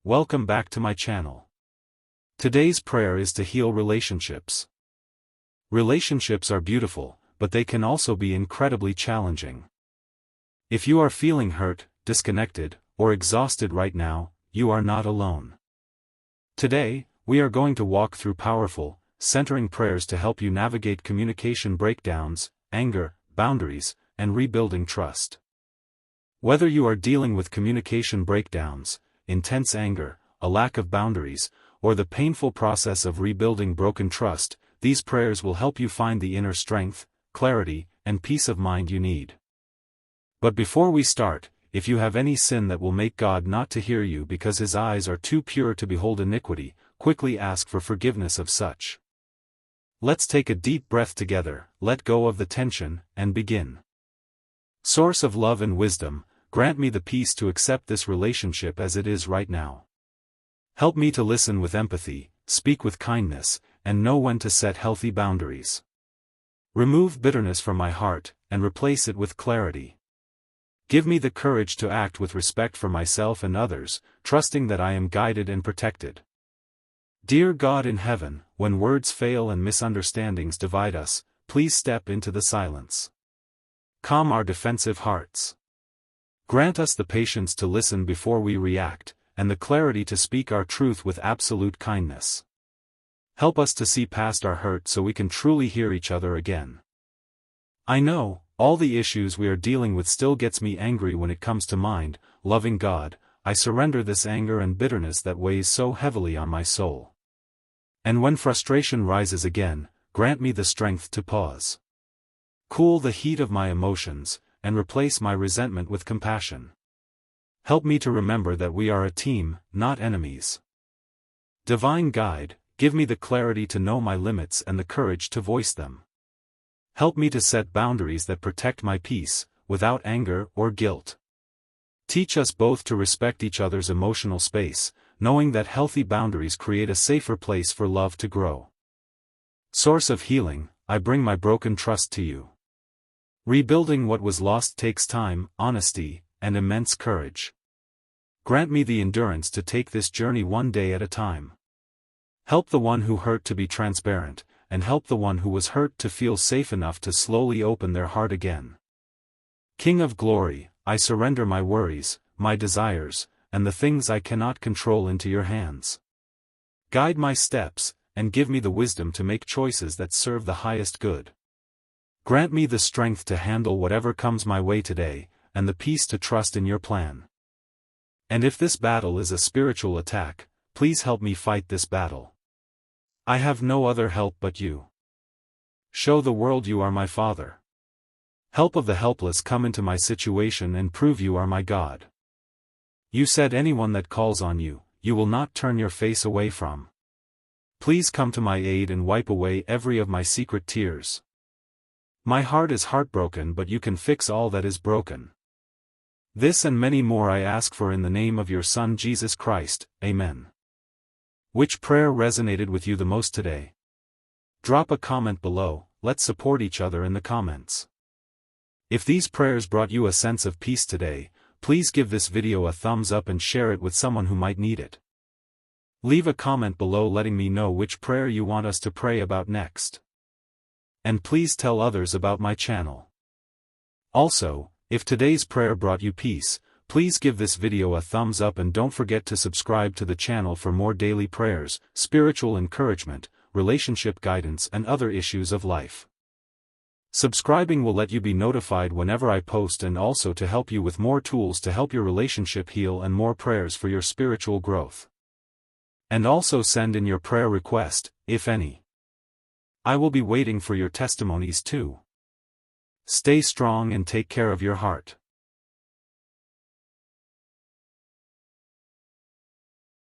welcome back to my channel. Today's prayer is to heal relationships. Relationships are beautiful, but they can also be incredibly challenging. If you are feeling hurt, disconnected, or exhausted right now, you are not alone. Today, we are going to walk through powerful, centering prayers to help you navigate communication breakdowns, anger, boundaries, and rebuilding trust. Whether you are dealing with communication breakdowns, intense anger, a lack of boundaries, or the painful process of rebuilding broken trust, these prayers will help you find the inner strength, clarity, and peace of mind you need. But before we start, if you have any sin that will make God not to hear you because his eyes are too pure to behold iniquity, quickly ask for forgiveness of such. Let's take a deep breath together, let go of the tension, and begin. Source of love and wisdom, grant me the peace to accept this relationship as it is right now. Help me to listen with empathy, speak with kindness, and know when to set healthy boundaries. Remove bitterness from my heart, and replace it with clarity. Give me the courage to act with respect for myself and others, trusting that I am guided and protected. Dear God in heaven, when words fail and misunderstandings divide us, please step into the silence. Calm our defensive hearts. Grant us the patience to listen before we react, and the clarity to speak our truth with absolute kindness. Help us to see past our hurt so we can truly hear each other again. I know, all the issues we are dealing with still gets me angry when it comes to mind. Loving God, I surrender this anger and bitterness that weighs so heavily on my soul. And when frustration rises again, grant me the strength to pause. Cool the heat of my emotions, and replace my resentment with compassion. Help me to remember that we are a team, not enemies. Divine Guide, give me the clarity to know my limits and the courage to voice them. Help me to set boundaries that protect my peace, without anger or guilt. Teach us both to respect each other's emotional space, knowing that healthy boundaries create a safer place for love to grow. Source of healing, I bring my broken trust to you. Rebuilding what was lost takes time, honesty, and immense courage. Grant me the endurance to take this journey one day at a time. Help the one who hurt to be transparent, and help the one who was hurt to feel safe enough to slowly open their heart again. King of glory, I surrender my worries, my desires, and the things I cannot control into your hands. Guide my steps, and give me the wisdom to make choices that serve the highest good. Grant me the strength to handle whatever comes my way today, and the peace to trust in your plan. And if this battle is a spiritual attack, please help me fight this battle. I have no other help but you. Show the world you are my Father. Help of the helpless come into my situation and prove you are my God. You said anyone that calls on you, you will not turn your face away from. Please come to my aid and wipe away every of my secret tears. My heart is heartbroken, but you can fix all that is broken. This and many more I ask for in the name of your Son Jesus Christ, Amen. Which prayer resonated with you the most today? Drop a comment below, let's support each other in the comments. If these prayers brought you a sense of peace today, please give this video a thumbs up and share it with someone who might need it. Leave a comment below letting me know which prayer you want us to pray about next. And please tell others about my channel. Also, if today's prayer brought you peace, please give this video a thumbs up and don't forget to subscribe to the channel for more daily prayers, spiritual encouragement, relationship guidance and other issues of life. Subscribing will let you be notified whenever I post and also to help you with more tools to help your relationship heal and more prayers for your spiritual growth. And also send in your prayer request, if any. I will be waiting for your testimonies too. Stay strong and take care of your heart.